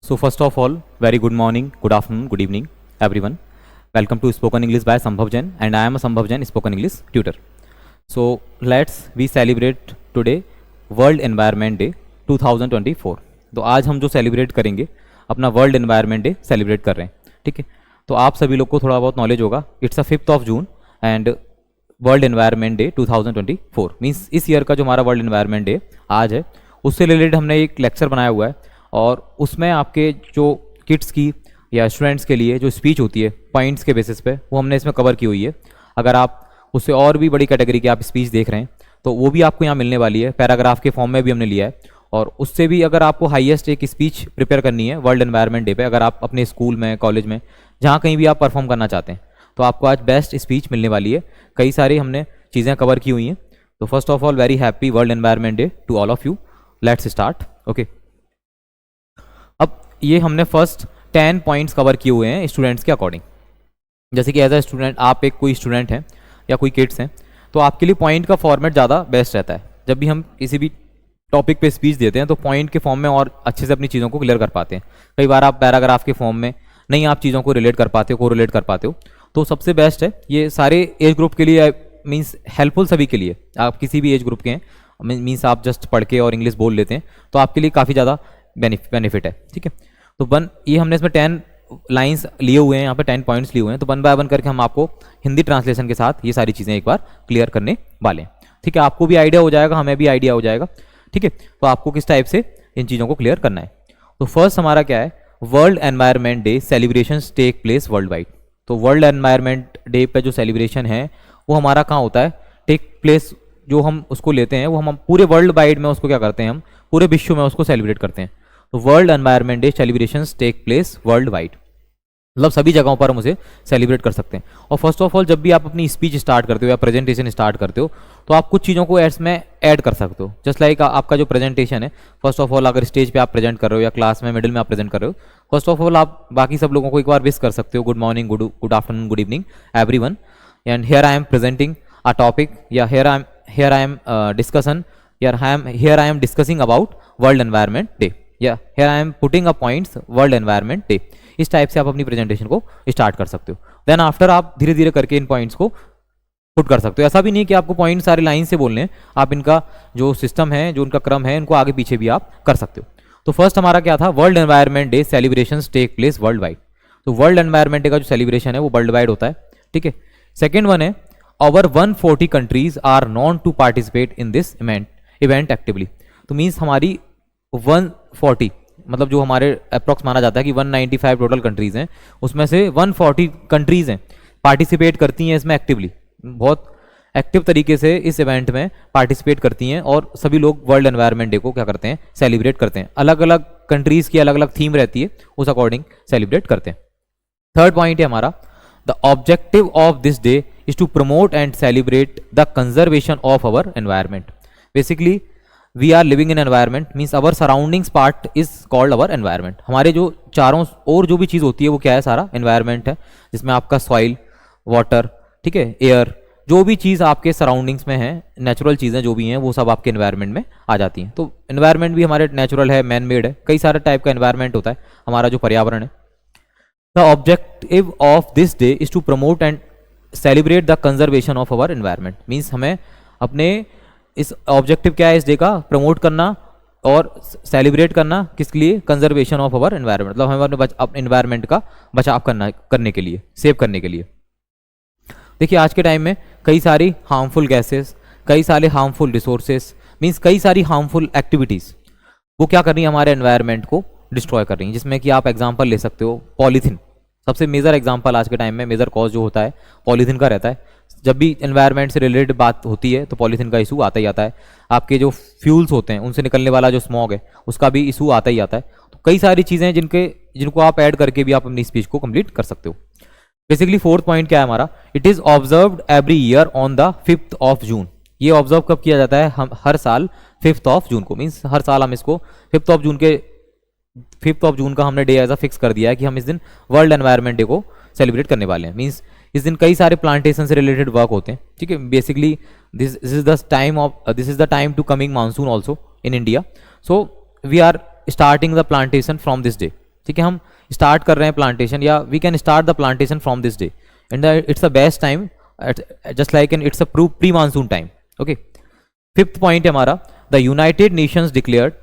So first of all, very good morning, good afternoon, good evening, everyone. Welcome to Spoken English by Sambhav Jain, and I am a Sambhav Jain Spoken English tutor. So let's we celebrate today World Environment Day 2024. तो आज हम जो celebrate करेंगे अपना world environment day celebrate कर रहे हैं, ठीक है। तो आप सभी लोग को थोड़ा बहुत नॉलेज होगा, it's a 5th of June and world environment day 2024 means इस ईयर का जो हमारा वर्ल्ड एनवायरनमेंट डे आज है उससे रिलेटेड हमने एक लेक्चर बनाया हुआ है और उसमें आपके जो किड्स की या स्टूडेंट्स के लिए जो स्पीच होती है पॉइंट्स के बेसिस पे वो हमने इसमें कवर की हुई है। अगर आप उससे और भी बड़ी कैटेगरी की आप स्पीच देख रहे हैं तो वो भी आपको यहाँ मिलने वाली है, पैराग्राफ के फॉर्म में भी हमने लिया है। और उससे भी अगर आपको हाईएस्ट एक स्पीच प्रिपेयर करनी है वर्ल्ड एनवायरनमेंट डे पे, अगर आप अपने स्कूल में कॉलेज में जहाँ कहीं भी आप परफॉर्म करना चाहते हैं तो आपको आज बेस्ट स्पीच मिलने वाली है। कई सारी हमने चीज़ें कवर की हुई हैं। तो first of all very happy world environment day to all of you. Let's start. Okay, अब ये हमने फर्स्ट 10 पॉइंट्स कवर किए हुए हैं स्टूडेंट्स के अकॉर्डिंग। जैसे कि एज अ स्टूडेंट आप एक कोई स्टूडेंट हैं या कोई किड्स हैं तो आपके लिए पॉइंट का फॉर्मेट ज़्यादा बेस्ट रहता है। जब भी हम किसी भी टॉपिक पे स्पीच देते हैं तो पॉइंट के फॉर्म में और अच्छे से अपनी चीज़ों को क्लियर कर पाते हैं। कई बार आप पैराग्राफ के फॉर्म में नहीं आप चीज़ों को रिलेट कर पाते हो, को रिलेट कर पाते हो, तो सबसे बेस्ट है ये सारे एज ग्रुप के लिए मीन्स हेल्पफुल सभी के लिए। आप किसी भी एज ग्रुप के हैं मीन्स आप जस्ट पढ़ के और इंग्लिश बोल लेते हैं तो आपके लिए काफ़ी ज़्यादा बेनिफिट है, ठीक है। तो ये हमने इसमें 10 लाइंस लिए हुए हैं, यहाँ पे 10 पॉइंट्स लिए हुए हैं। तो 1 बाय 1 करके हम आपको हिंदी ट्रांसलेशन के साथ ये सारी चीज़ें एक बार क्लियर करने वाले हैं, ठीक है। आपको भी आइडिया हो जाएगा, हमें भी आइडिया हो जाएगा, ठीक है। तो आपको किस टाइप से इन चीज़ों को क्लियर करना है। तो फर्स्ट हमारा क्या है, world environment day celebrations take place worldwide. तो वर्ल्ड एनवायरनमेंट डे पे जो सेलिब्रेशन है वो हमारा कहाँ होता है, टेक प्लेस जो हम उसको लेते हैं वो हम पूरे वर्ल्ड वाइड में उसको क्या करते हैं, हम पूरे विश्व में उसको सेलिब्रेट करते हैं। तो world environment day celebrations take place worldwide, मतलब सभी जगहों पर हम उसे सेलिब्रेट कर सकते हैं। और फर्स्ट ऑफ ऑल जब भी आप अपनी स्पीच स्टार्ट करते हो या प्रेजेंटेशन स्टार्ट करते हो तो आप कुछ चीज़ों को इसमें ऐड कर सकते हो। जस्ट लाइक आपका जो प्रेजेंटेशन है, फर्स्ट ऑफ ऑल अगर स्टेज पे आप प्रेजेंट कर रहे हो या क्लास में मिडिल में आप प्रेजेंट कर रहे हो, फर्स्ट ऑफ ऑल आप बाकी सब लोगों को एक बार विश कर सकते हो, good morning, good afternoon, good evening everyone, and here I am presenting a topic, या here I am discussion, here I am discussing about world environment day, या here I am putting a points world environment day. इस type से आप अपनी presentation को start कर सकते हो। देन आफ्टर आप धीरे धीरे करके इन पॉइंट्स को पुट कर सकते हो। ऐसा भी नहीं कि आपको पॉइंट सारे लाइन से बोलने हैं, आप इनका जो सिस्टम है, जो उनका क्रम है, इनको आगे पीछे भी आप कर सकते हो। तो फर्स्ट हमारा क्या था, world environment day celebrations take place worldwide. तो वर्ल्ड एनवायरनमेंट डे का जो सेलिब्रेशन है वो वर्ल्ड वाइड होता है, ठीक है। सेकेंड वन है, over 140 countries are known to participate in this event actively. तो मीन्स हमारी 140 मतलब जो हमारे अप्रॉक्स माना जाता है कि 195 टोटल कंट्रीज हैं, उसमें से 140 कंट्रीज हैं पार्टिसिपेट करती हैं इसमें एक्टिवली, बहुत एक्टिव तरीके से इस इवेंट में पार्टिसिपेट करती हैं और सभी लोग वर्ल्ड एनवायरनमेंट डे को क्या करते हैं, सेलिब्रेट करते हैं। अलग अलग कंट्रीज की अलग अलग थीम रहती है, उस अकॉर्डिंग सेलिब्रेट करते हैं। थर्ड पॉइंट है हमारा, the objective of this day is to promote and celebrate the conservation of our environment. Basically we are living in environment means our surroundings part is called our environment. हमारे जो चारों और जो भी चीज़ होती है वो क्या है, सारा एनवायरनमेंट है, जिसमें आपका सॉइल, वाटर, ठीक है, एयर, जो भी चीज़ आपके सराउंडिंग्स में है, नेचुरल चीज़ें जो भी हैं वो सब आपके एनवायरनमेंट में आ जाती हैं। तो एनवायरनमेंट भी हमारे नेचुरल है, मैन मेड है, कई सारे टाइप का एनवायरनमेंट होता है हमारा जो पर्यावरण है। The objective of this day is to promote and celebrate the conservation of our environment. Means हमें अपने इस ऑब्जेक्टिव क्या है इस डे का, प्रमोट करना और सेलिब्रेट करना, किसके लिए, कंजर्वेशन ऑफ अवर एनवायरनमेंट, मतलब हमें अपने एनवायरनमेंट का बचाव करने के लिए, सेव करने के लिए। देखिए आज के टाइम में कई सारी हार्मफुल गैसेस, कई सारे हार्मफुल रिसोर्सेस, मीन्स कई सारी हार्मफुल एक्टिविटीज़ वो क्या कर रही है, हमारे एनवायरनमेंट को डिस्ट्रॉय कर रही हैं। जिसमें कि आप एग्जांपल ले सकते हो पॉलीथीन, सबसे मेजर एग्जांपल आज के टाइम में मेजर कॉज जो होता है पॉलीथीन का रहता है। जब भी एनवायरनमेंट से रिलेटेड बात होती है तो पॉलीथीन का इशू आता ही आता है। आपके जो फ्यूल्स होते हैं उनसे निकलने वाला जो स्मॉग है उसका भी इशू आता ही आता है। तो कई सारी चीज़ें जिनको आप ऐड करके भी आप अपनी स्पीच को कंप्लीट कर सकते हो। बेसिकली फोर्थ पॉइंट क्या है हमारा, it is observed every year on the 5th of June। ये ऑब्जर्व कब किया जाता है, हम हर साल 5th of June को, मीन्स हर साल हम इसको 5th of June का हमने डे एज अ फिक्स कर दिया है कि हम इस दिन वर्ल्ड एनवायरनमेंट डे को सेलिब्रेट करने वाले हैं। मीन्स इस दिन कई सारे प्लांटेशन से रिलेटेड वर्क होते हैं, ठीक है। Basically this is the time to coming monsoon also in India, so we are starting the plantation from this day, ठीक है, हम स्टार्ट कर रहे हैं प्लांटेशन, या we can start the plantation from this day and it's the best time, just like an it's a pre monsoon time. Okay, fifth point है हमारा, the United Nations declared,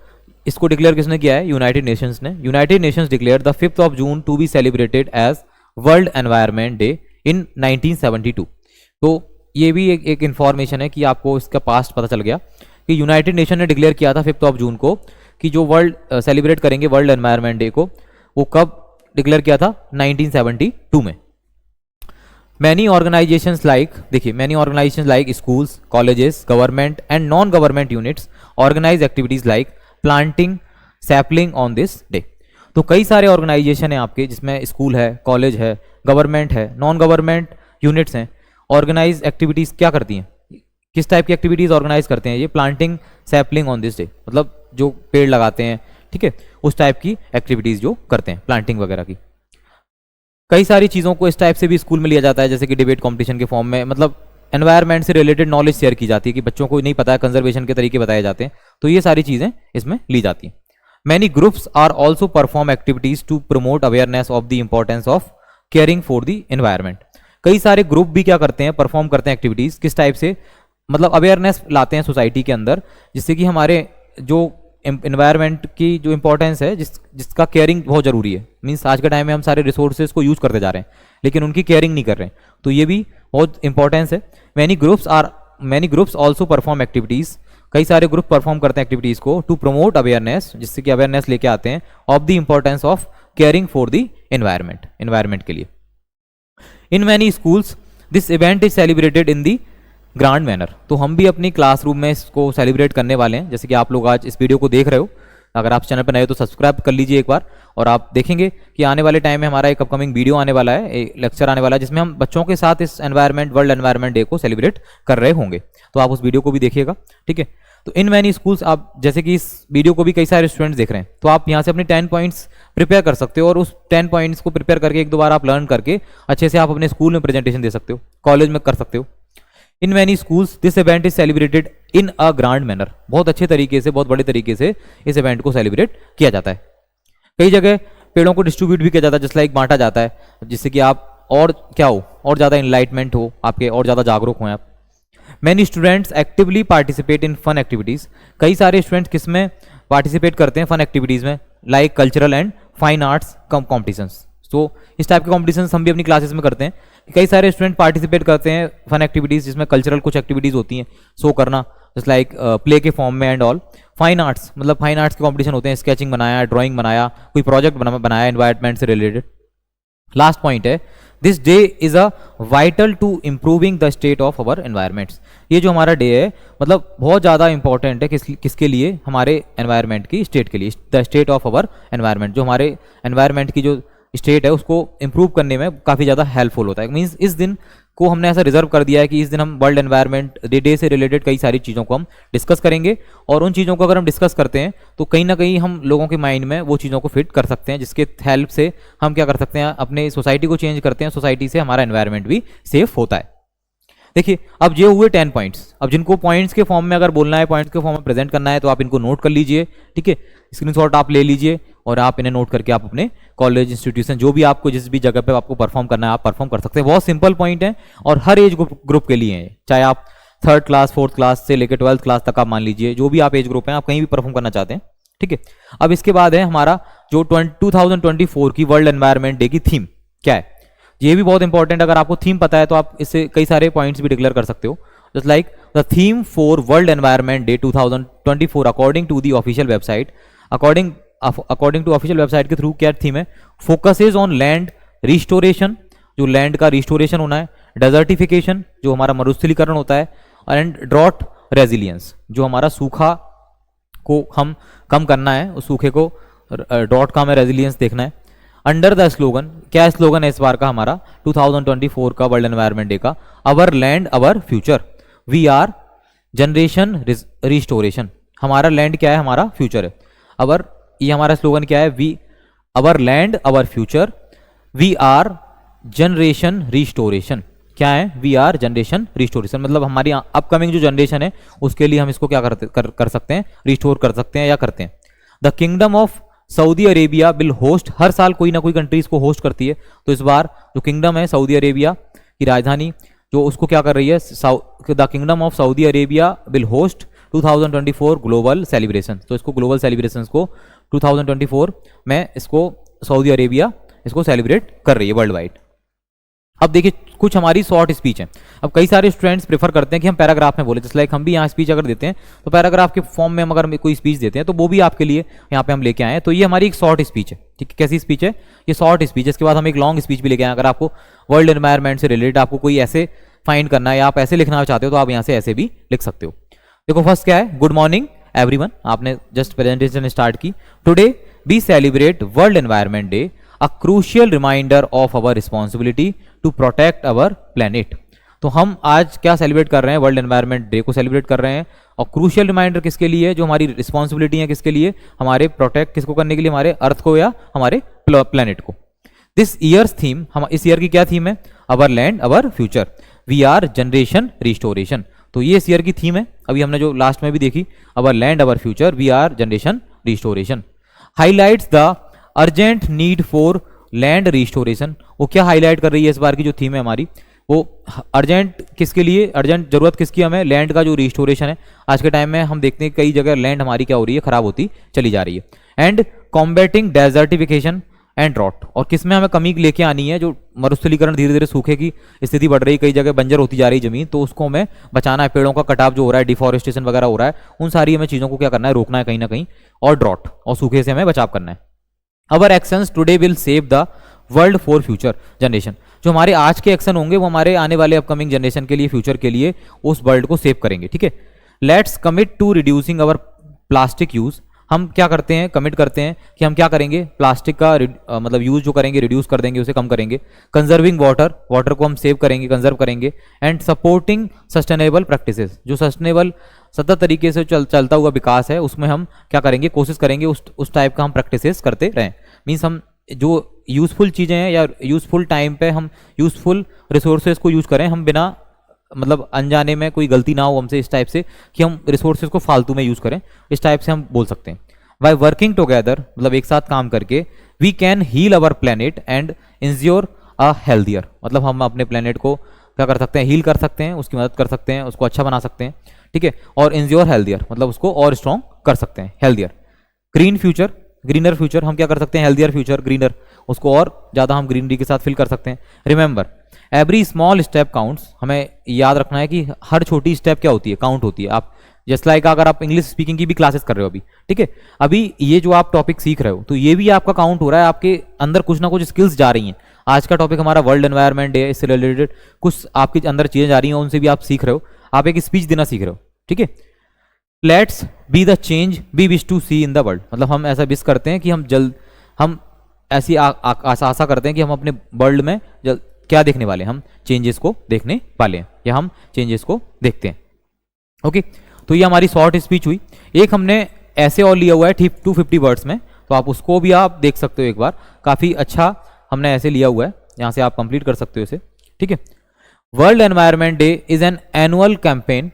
इसको डिक्लेयर किसने किया है? यूनाइटेड नेशंस ने। United Nations declared the 5th of June to be celebrated as world environment day in 1972। तो ये भी एक इंफॉर्मेशन है कि आपको इसका पास्ट पता चल गया कि यूनाइटेड नेशन ने डिक्लेयर किया था 5th of June को कि जो वर्ल्ड सेलिब्रेट करेंगे वर्ल्ड एनवायरनमेंट डे को, वो कब डिक्लेयर किया था? 1972 में। मैनी ऑर्गेनाइजेशंस लाइक, देखिए many organisations like schools, colleges, government and non government units organise activities like planting sapling on this day. तो कई सारे ऑर्गेनाइजेशन हैं आपके, जिसमें स्कूल है, कॉलेज है, गवर्नमेंट है, नॉन गवर्नमेंट यूनिट्स हैं। ऑर्गेनाइज एक्टिविटीज़ क्या करती हैं? किस टाइप की एक्टिविटीज़ ऑर्गेनाइज करते हैं? ये planting sapling on this day, मतलब जो पेड़ लगाते हैं, ठीक है, उस टाइप की एक्टिविटीज़ जो करते हैं, प्लांटिंग वगैरह की। कई सारी चीज़ों को इस टाइप से भी स्कूल में लिया जाता है, जैसे कि डिबेट कॉम्पिटिशन के फॉर्म में, मतलब एनवायरनमेंट से रिलेटेड नॉलेज शेयर की जाती है कि बच्चों को नहीं पता है, कंजर्वेशन के तरीके बताए जाते हैं, तो ये सारी चीज़ें इसमें ली जाती हैं। Many groups are also perform activities to promote awareness of the importance of caring for the environment. कई सारे ग्रुप भी क्या करते हैं? परफॉर्म करते हैं एक्टिविटीज़, किस टाइप से? मतलब अवेयरनेस लाते हैं सोसाइटी के अंदर, जिससे कि हमारे जो एनवायरनमेंट की जो इंपॉर्टेंस है, जिसका केयरिंग बहुत ज़रूरी है। मीन्स आज के टाइम में हम सारे रिसोर्सेज को यूज़ करते जा रहे हैं, लेकिन उनकी केयरिंग नहीं कर रहे हैं, तो ये भी बहुत इंपॉर्टेंस है। Many groups also perform activities, कई सारे ग्रुप परफॉर्म करते हैं एक्टिविटीज़ को टू प्रमोट अवेयरनेस, जिससे कि अवेयरनेस लेके आते हैं of the importance of caring for the environment के लिए। In many schools this event is celebrated in the grand manner. तो हम भी अपनी क्लासरूम में इसको सेलिब्रेट करने वाले हैं, जैसे कि आप लोग आज इस वीडियो को देख रहे हो। अगर आप चैनल पर नए हो तो सब्सक्राइब कर लीजिए एक बार, और आप देखेंगे कि आने वाले टाइम में हमारा एक अपकमिंग वीडियो आने वाला है, एक लेक्चर आने वाला है, जिसमें हम बच्चों के साथ इस वर्ल्ड एनवायरनमेंट डे को सेलिब्रेट कर रहे होंगे। तो आप उस वीडियो को भी देखिएगा, ठीक है। तो इन मैनी स्कूल्स, आप जैसे कि इस वीडियो को भी कई सारे स्टूडेंट्स देख रहे हैं, तो आप यहाँ से अपने 10 पॉइंट्स प्रिपेयर कर सकते हो, और उस 10 पॉइंट्स को प्रिपेयर करके एक दो बार आप लर्न करके अच्छे से आप अपने स्कूल में प्रेजेंटेशन दे सकते हो, कॉलेज में कर सकते हो। In many schools this event is celebrated in a grand manner. बहुत अच्छे तरीके से, बहुत बड़े तरीके से इस इवेंट को सेलिब्रेट किया जाता है। कई जगह पेड़ों को डिस्ट्रीब्यूट भी किया जाता है, जस्ट लाइक बांटा जाता है, जिससे कि आप और क्या हो, और ज़्यादा इनलाइटमेंट हो आपके, और ज़्यादा जागरूक हो आप। Many students actively participate in fun activities. कई सारे स्टूडेंट्स किस में पार्टिसिपेट करते हैं? फन एक्टिविटीज़ में, like cultural and fine arts competitions. तो इस टाइप के कॉम्पिटिशन्स हम भी अपनी क्लासेस में करते हैं। कई सारे स्टूडेंट पार्टिसिपेट करते हैं फन एक्टिविटीज़, जिसमें कल्चरल कुछ एक्टिविटीज़ होती हैं, शो करना, जस्ट लाइक प्ले के फॉर्म में एंड ऑल। फाइन आर्ट्स, मतलब फाइन आर्ट्स के कॉम्पिटिशन होते हैं, स्केचिंग बनाया, ड्राइंग बनाया, कोई प्रोजेक्ट बनाया एनवायरनमेंट से रिलेटेड। लास्ट पॉइंट है, this day is a vital to improving the state of our environments. ये जो हमारा डे है, मतलब बहुत ज़्यादा इंपॉर्टेंट है, किसके लिए? हमारे एनवायरनमेंट की स्टेट के लिए, the state of our environment. जो हमारे एनवायरनमेंट की जो स्टेट है, उसको इंप्रूव करने में काफ़ी ज़्यादा हेल्पफुल होता है। मीन्स इस दिन को हमने ऐसा रिजर्व कर दिया है कि इस दिन हम वर्ल्ड एनवायरनमेंट डे से रिलेटेड कई सारी चीज़ों को हम डिस्कस करेंगे, और उन चीज़ों को अगर हम डिस्कस करते हैं तो कहीं ना कहीं हम लोगों के माइंड में वो चीज़ों को फिट कर सकते हैं, जिसके हेल्प से हम क्या कर सकते हैं, अपने सोसाइटी को चेंज करते हैं, सोसाइटी से हमारा एनवायरनमेंट भी सेफ होता है। देखिए, अब ये हुए 10 पॉइंट्स। अब जिनको पॉइंट्स के फॉर्म में अगर बोलना है, पॉइंट्स के फॉर्म में प्रेजेंट करना है, तो आप इनको नोट कर लीजिए, ठीक है। स्क्रीनशॉट आप ले लीजिए, और आप इन्हें नोट करके आप अपने कॉलेज, इंस्टीट्यूशन, जो भी आपको जिस भी जगह पे आपको परफॉर्म करना है, आप परफॉर्म कर सकते हैं। बहुत सिंपल पॉइंट है, और हर एज ग्रुप के लिए है, चाहे आप 3rd क्लास 4th क्लास से लेकर 12th क्लास तक आप मान लीजिए, जो भी आप एज ग्रुप हैं, आप कहीं भी परफॉर्म करना चाहते हैं, ठीक है। अब इसके बाद है हमारा जो 2024 की वर्ल्ड एनवायरनमेंट डे की थीम क्या है। ये भी बहुत इंपॉर्टेंट, अगर आपको थीम पता है तो आप इससे कई सारे पॉइंट्स भी डिक्लेयर कर सकते हो। Just like the theme for world environment day 2024 according to the official website, according to official website के थ्रू क्या थीम है? फोकसेज ऑन लैंड रिस्टोरेशन, जो लैंड का रिस्टोरेशन होना है, डेजर्टिफिकेशन, जो हमारा मरुस्थलीकरण होता है, एंड ड्रॉट रेजिलियंस, जो हमारा सूखा को हम कम करना है, उस सूखे को ड्रॉट का हमें रेजिलियंस देखना है। अंडर द स्लोगन, क्या स्लोगन है इस बार का हमारा 2024 का वर्ल्ड एनवायरनमेंट डे का? Our land our future, we are generation restoration. हमारा लैंड क्या है? हमारा फ्यूचर है। अवर, ये हमारा स्लोगन क्या है? We our land our future, we are generation restoration. क्या है? वी आर जनरेशन रिस्टोरेशन, मतलब हमारी अपकमिंग जो जनरेशन है उसके लिए हम इसको क्या कर सकते हैं? रिस्टोर कर सकते हैं या करते हैं। The kingdom of Saudi Arabia will host, हर साल कोई ना कोई कंट्री इसको होस्ट करती है, तो इस बार जो किंगडम है सऊदी अरेबिया की राजधानी जो उसको क्या कर रही है, the kingdom of Saudi Arabia will host 2024 global celebration, तो इसको ग्लोबल सेलिब्रेशंस को 2024 में इसको सऊदी अरेबिया इसको सेलिब्रेट कर रही है वर्ल्ड वाइड। अब देखिए कुछ हमारी शॉर्ट स्पीच है। अब कई सारे स्टूडेंट्स प्रेफर करते हैं कि हम पैराग्राफ में बोले, जैसे लाइक हम भी यहाँ स्पीच अगर देते हैं तो पैराग्राफ के फॉर्म में हम अगर कोई स्पीच देते हैं तो वो भी आपके लिए यहाँ पे हम लेके आए हैं। तो ये हमारी एक शॉर्ट स्पीच है, ठीक है। कैसी स्पीच है ये? Short speech. इसके बाद हम एक लॉन्ग स्पीच भी लेके आए। अगर आपको वर्ल्ड एनवायरनमेंट से रिलेटेड आपको कोई ऐसे फाइंड करना है या आप ऐसे लिखना चाहते हो तो आप यहाँ से ऐसे भी लिख सकते हो। देखो फर्स्ट क्या है, गुड मॉर्निंग एवरीवन, आपने जस्ट प्रेजेंटेशन स्टार्ट की। Today we celebrate world environment day, a crucial reminder of our responsibility to protect our planet। तो हम आज क्या सेलिब्रेट कर रहे हैं? वर्ल्ड एनवायरनमेंट डे को सेलिब्रेट कर रहे हैं। और क्रूशियल रिमाइंडर किसके लिए? जो हमारी रिस्पॉन्सिबिलिटी है किसके लिए? हमारे प्रोटेक्ट किसको करने के लिए? हमारे अर्थ को या हमारे प्लेनेट को। दिस ईयर्स थीम, हम इस ईयर की क्या थीम है? Our land our future, we are generation restoration. तो ये इस ईयर की थीम है। अभी हमने जो लास्ट में भी देखी, our land our future, we are generation restoration. Highlights the urgent need for land restoration. वो क्या हाईलाइट कर रही है? इस बार की जो थीम है हमारी वो अर्जेंट किसके लिए? अर्जेंट जरूरत किसकी हमें? लैंड का जो रिस्टोरेशन है। आज के टाइम में हम देखते हैं कई जगह लैंड हमारी क्या हो रही है? खराब होती चली जा रही है। And combating desertification and drought. और किसमें हमें कमी लेके आनी है? जो मरुस्थलीकरण, धीरे धीरे सूखे की स्थिति बढ़ रही है, कई जगह बंजर होती जा रही है जमीन, तो उसको हमें बचाना है। पेड़ों का कटाव जो हो रहा है, डिफॉरेस्टेशन वगैरह हो रहा है, उन सारी हमें चीज़ों को क्या करना है? रोकना है कहीं ना कहीं। और ड्रॉट और सूखे से हमें बचाव करना है। Our actions today will save the world for future generation. जो हमारे आज के एक्शन होंगे वो हमारे आने वाले अपकमिंग जनरेशन के लिए, फ्यूचर के लिए उस वर्ल्ड को सेव करेंगे, ठीक है। Let's commit to reducing our plastic use. हम क्या करते हैं? कमिट करते हैं कि हम क्या करेंगे? प्लास्टिक का मतलब यूज जो करेंगे रिड्यूस कर देंगे, उसे कम करेंगे। कंजर्विंग वाटर, वाटर को हम सेव करेंगे, कंजर्व करेंगे। एंड सपोर्टिंग सस्टेनेबल प्रैक्टिसेस, जो सस्टेनेबल सतत तरीके से चलता हुआ विकास है उसमें हम क्या करेंगे? कोशिश करेंगे उस टाइप का हम प्रैक्टिसेस करते रहें। मीन्स हम जो यूजफुल चीज़ें हैं या यूजफुल टाइम पे हम यूजफुल रिसोर्सेज को यूज करें, हम बिना मतलब अनजाने में कोई गलती ना हो हमसे इस टाइप से कि हम रिसोर्सेज को फालतू में यूज करें, इस टाइप से हम बोल सकते हैं। बाय वर्किंग टुगेदर, मतलब एक साथ काम करके, we can heal our planet and ensure a healthier. मतलब हम अपने प्लेनेट को क्या कर सकते हैं? हील कर सकते हैं, उसकी मदद कर सकते हैं, उसको अच्छा बना सकते हैं, ठीक है। और इंश्योर हेल्दियर मतलब उसको और स्ट्रॉन्ग कर सकते हैं, healthier. Green future, greener future, हम क्या कर सकते हैं? हेल्दियर फ्यूचर, ग्रीनर, उसको और ज़्यादा हम ग्रीनरी के साथ फिल कर सकते हैं। Remember every small step counts, हमें याद रखना है कि हर छोटी स्टेप क्या होती है? काउंट होती है। आप जस्ट लाइक अगर आप इंग्लिश स्पीकिंग की भी क्लासेस कर रहे हो अभी, ठीक है, अभी ये जो आप टॉपिक सीख रहे हो तो ये भी आपका काउंट हो रहा है, आपके अंदर कुछ ना कुछ स्किल्स जा रही हैं। आज का टॉपिक हमारा वर्ल्ड एनवायरनमेंट डे, इससे रिलेटेड कुछ आपके अंदर चीज़ें जा रही हैं, उनसे भी आप सीख रहे हो, आप एक स्पीच देना सीख रहे हो, ठीक है। Let's be the change we wish to see in the world, मतलब हम ऐसा विश करते हैं कि हम ऐसी आशा करते हैं कि हम अपने वर्ल्ड में क्या देखने वाले हैं? हम चेंजेस को देखने वाले हैं या हम चेंजेस को देखते हैं। ओके, तो ये हमारी शॉर्ट स्पीच हुई। एक हमने ऐसे और लिया हुआ है 250 वर्ड्स में, तो आप उसको भी आप देख सकते हो एक बार, काफ़ी अच्छा हमने ऐसे लिया हुआ है, यहाँ से आप कंप्लीट कर सकते हो इसे, ठीक है। World environment day is an annual campaign.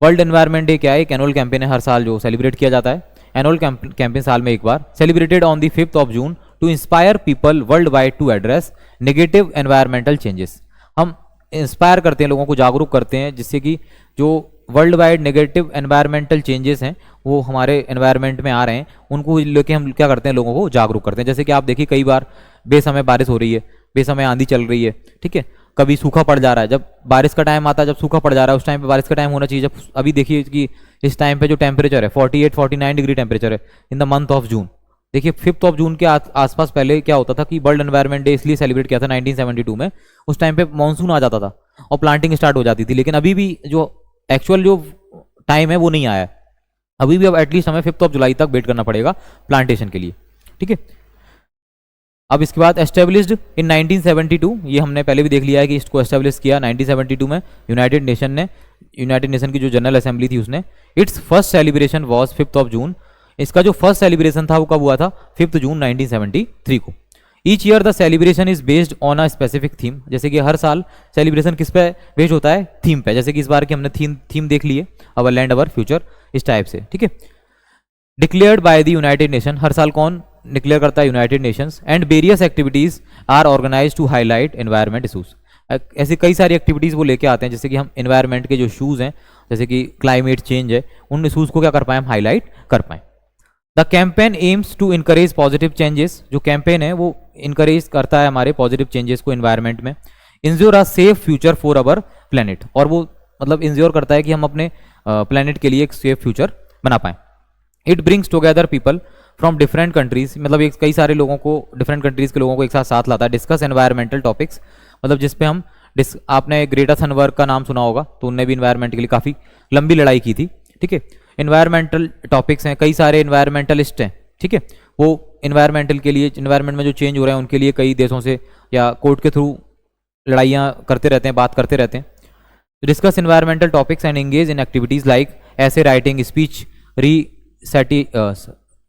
World environment day क्या है? एक एनुअल कैंपेन है, हर साल जो सेलिब्रेट किया जाता है। एनुअल कैंपेन साल में एक बार, celebrated on the 5th of June to inspire people world wide to address negative environmental changes. हम इंस्पायर करते हैं, लोगों को जागरूक करते हैं, जिससे कि जो world wide negative environmental changes हैं वो हमारे एनवायरनमेंट में आ रहे हैं, उनको लेके हम क्या करते हैं? लोगों को जागरूक करते हैं। जैसे कि आप देखिए कई बार बेसमय बारिश हो रही है, बेसमय आंधी चल रही है, ठीक है, कभी सूखा पड़ जा रहा है। जब बारिश का टाइम आता है, जब सूखा पड़ जा रहा है, उस टाइम पे बारिश का टाइम होना चाहिए। जब अभी देखिए कि इस टाइम पे जो टेम्परेचर है 48-49 डिग्री टेम्परेचर है in the month of June. देखिए 5th of June के आसपास पहले क्या होता था कि वर्ल्ड एनवायरनमेंट डे इसलिए सेलिब्रेट किया था 1972 में, उस टाइम पे मानसून आ जाता था और प्लांटिंग स्टार्ट हो जाती थी। लेकिन अभी भी जो एक्चुअल जो टाइम है वो नहीं आया है, अभी भी अब एटलीस्ट हमें 5th of July तक वेट करना पड़ेगा प्लांटेशन के लिए, ठीक है। अब इसके बाद एस्टेब्लिश्ड इन 1972, ये हमने पहले भी देख लिया है कि इसको एस्टेब्लिश किया 1972 में यूनाइटेड नेशन ने, यूनाइटेड नेशन की जो जनरल असेंबली थी उसने। It's first celebration was 5th of June। इसका जो फर्स्ट सेलिब्रेशन था वो कब हुआ था? 5th June 1973 को। Each year the celebration is based on a specific theme. जैसे कि हर साल सेलिब्रेशन किस पे बेस्ड होता है? थीम पे। जैसे कि इस बार की हमने थीम देख ली है, अवर लैंड अवर फ्यूचर, इस टाइप से, ठीक है। Declared by the United Nation, हर साल कौन डिक्लेयर करता है United Nations, and various activities are organise to highlight environment issues. ऐसी कई सारी एक्टिविटीज़ वो लेके आते हैं जैसे कि हम एनवायरमेंट के जो इशूज़ हैं, जैसे कि क्लाइमेट चेंज है, उन इशूज़ को क्या कर पाएँ, हम हाईलाइट कर पाएँ। The campaign aims to encourage positive changes, जो कैंपेन है वो इनकरेज करता है हमारे पॉजिटिव चेंजेस को एनवायरमेंट में। Ensure a safe future for our planet, और वो मतलब इंश्योर करता है कि हम अपने प्लेनेट के लिए एक सेफ फ्यूचर बना पाएँ। It brings together people from different countries, मतलब एक कई सारे लोगों को, डिफरेंट कंट्रीज़ के लोगों को एक साथ साथ लाता है। डिस्कस एनवायरमेंटल टॉपिक्स, मतलब जिस पे हम आपने ग्रेटा थनबर्ग का नाम सुना होगा, तो उनने भी इन्वायरमेंट के लिए काफ़ी लंबी लड़ाई की थी, ठीक है। इन्वायरमेंटल टॉपिक्स हैं, कई सारे इन्वायरमेंटलिस्ट हैं, ठीक है, वो इन्वायरमेंटल के लिए, इन्वायरमेंट में जो चेंज हो रहे हैं उनके लिए कई देशों से या कोर्ट के थ्रू लड़ाइयाँ करते रहते हैं, बात करते रहते हैं। Discuss environmental topics and engage in activities like ऐसे writing,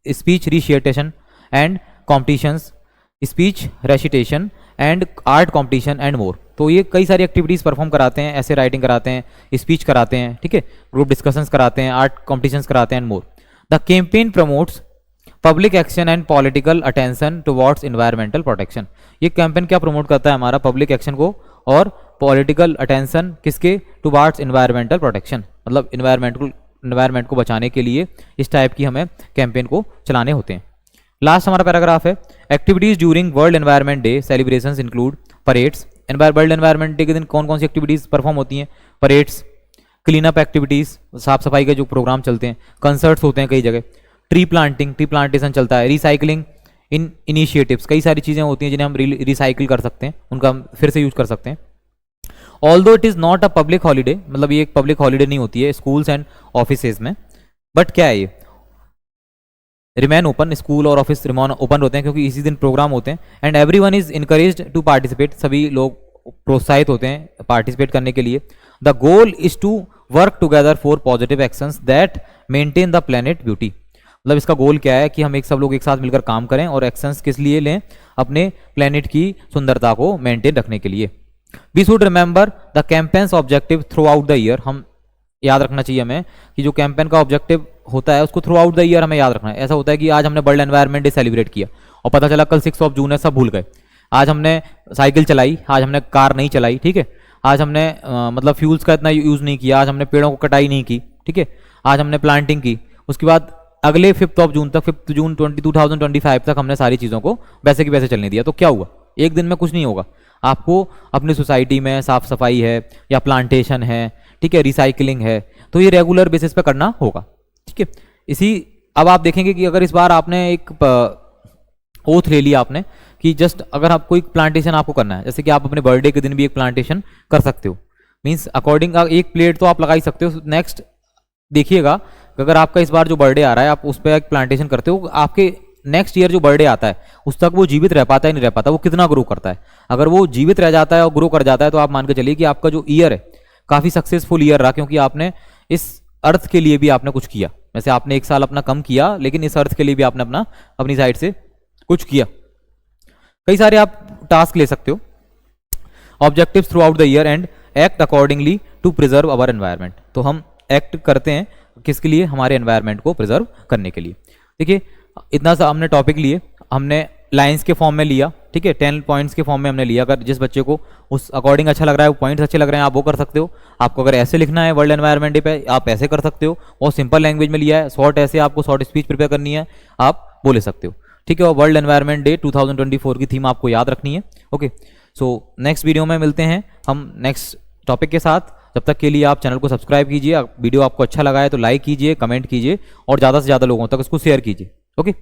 speech recitation and competitions, speech recitation and art competition and more. तो ये कई सारी एक्टिविटीज़ परफॉर्म कराते हैं, ऐसे राइटिंग कराते हैं, स्पीच कराते हैं, ठीक है, ग्रुप डिस्कशंस कराते हैं, आर्ट कॉम्पिटिशंस कराते हैं and more. The campaign promotes public action and political attention towards environmental protection. ये कैंपेन क्या प्रमोट करता है, हमारा पब्लिक एक्शन को और पॉलिटिकल अटेंशन किसके, टुवर्ड्स इन्वायरमेंटल प्रोटेक्शन, मतलब इन्वायरमेंट को बचाने के लिए इस टाइप की हमें कैंपेन को चलाने होते हैं। लास्ट हमारा पैराग्राफ है, activities during world environment day celebrations include parades. World environment day के दिन कौन कौन सी एक्टिविटीज़ परफॉर्म होती हैं, परेड्स, क्लीन अप एक्टिविटीज़, साफ सफाई के जो प्रोग्राम चलते हैं, कंसर्ट्स होते हैं कई जगह, ट्री प्लांटेशन चलता है, रिसाइकलिंग इन इनिशिएटिव्स, कई सारी चीज़ें होती हैं जिन्हें हम रिसाइकिल कर सकते हैं, उनका हम फिर से यूज कर सकते हैं। Although it is not a public holiday, मतलब ये एक पब्लिक हॉलीडे नहीं होती है स्कूल्स एंड ऑफिसेज में, बट क्या है ये रिमेन ओपन, स्कूल और ऑफिस रिमेन ओपन होते हैं क्योंकि इसी दिन प्रोग्राम होते हैं। And everyone is encouraged to participate, सभी लोग प्रोत्साहित होते हैं पार्टिसिपेट करने के लिए। The goal is to work together for positive actions that maintain the planet beauty, मतलब इसका गोल क्या है कि हम सब लोग एक साथ मिलकर काम करें और एक्शंस किस लिए लें, अपने प्लेनेट की सुंदरता को मेंटेन रखने के लिए। We should remember the campaign's objective throughout the year, हम याद रखना चाहिए हमें कि जो कैंपेन का ऑब्जेक्टिव होता है उसको थ्रू आउट द ईयर हमें याद रखना है। ऐसा होता है कि आज हमने वर्ल्ड एनवायरनमेंट डे सेलिब्रेट किया और पता चला कल 6 जून है, सब भूल गए। आज हमने साइकिल चलाई, आज हमने कार नहीं चलाई, ठीक है, आज हमने मतलब फ्यूल्स का इतना यूज़ नहीं किया, आज हमने पेड़ों को कटाई नहीं की, ठीक है, आज हमने प्लांटिंग की। उसके बाद अगले 5 जून तक, 5 जून 2025 तक हमने सारी चीज़ों को वैसे की वैसे चलने दिया। तो क्या हुआ, एक दिन में कुछ नहीं होगा। आपको अपनी सोसाइटी में साफ सफाई है या प्लांटेशन है, ठीक है, रिसाइकलिंग है, तो ये रेगुलर बेसिस पे करना होगा, ठीक है। इसी अब आप देखेंगे कि अगर इस बार आपने एक ओथ ले लिया आपने कि जस्ट अगर आपको एक प्लांटेशन आपको करना है, जैसे कि आप अपने बर्थडे के दिन भी एक प्लांटेशन कर सकते हो, मीन्स अकॉर्डिंग एक प्लेट तो आप लगा ही सकते हो। नेक्स्ट देखिएगा अगर आपका इस बार जो बर्थडे आ रहा है आप उस पर एक प्लांटेशन करते हो, आपके नेक्स्ट ईयर जो बर्थडे आता है उस तक वो जीवित रह पाता है नहीं रह पाता, वो कितना ग्रो करता है। अगर वो जीवित रह जाता है और ग्रो कर जाता है तो आप मान के चलिए कि आपका जो ईयर है काफ़ी सक्सेसफुल ईयर रहा, क्योंकि आपने इस अर्थ के लिए भी आपने कुछ किया। वैसे आपने एक साल अपना कम किया, लेकिन इस अर्थ के लिए भी आपने अपनी साइड से कुछ किया। कई सारे आप टास्क ले सकते हो। Objectives throughout the year and act accordingly to preserve our environment, तो हम एक्ट करते हैं किसके लिए, हमारे एनवायरनमेंट को प्रिजर्व करने के लिए। देखिए इतना सा हमने टॉपिक लिए, हमने लाइंस के फॉर्म में लिया, ठीक है, 10 पॉइंट्स के फॉर्म में हमने लिया। अगर जिस बच्चे को उस अकॉर्डिंग अच्छा लग रहा है, वो पॉइंट्स अच्छे लग रहे हैं, आप वो कर सकते हो। आपको अगर ऐसे लिखना है वर्ल्ड एनवायरनमेंट डे पे, आप ऐसे कर सकते हो। बहुत सिंपल लैंग्वेज में लिया है, शॉर्ट ऐसे आपको शॉर्ट स्पीच प्रिपेयर करनी है, आप वो ले सकते हो, ठीक है। और वर्ल्ड एनवायरनमेंट डे 2024 की थीम आपको याद रखनी है। ओके, सो नेक्स्ट वीडियो में मिलते हैं हम नेक्स्ट टॉपिक के साथ। जब तक के लिए आप चैनल को सब्सक्राइब कीजिए, वीडियो आपको अच्छा लगा है तो लाइक कीजिए, कमेंट कीजिए और ज़्यादा से ज़्यादा लोगों तक उसको शेयर कीजिए। ओके।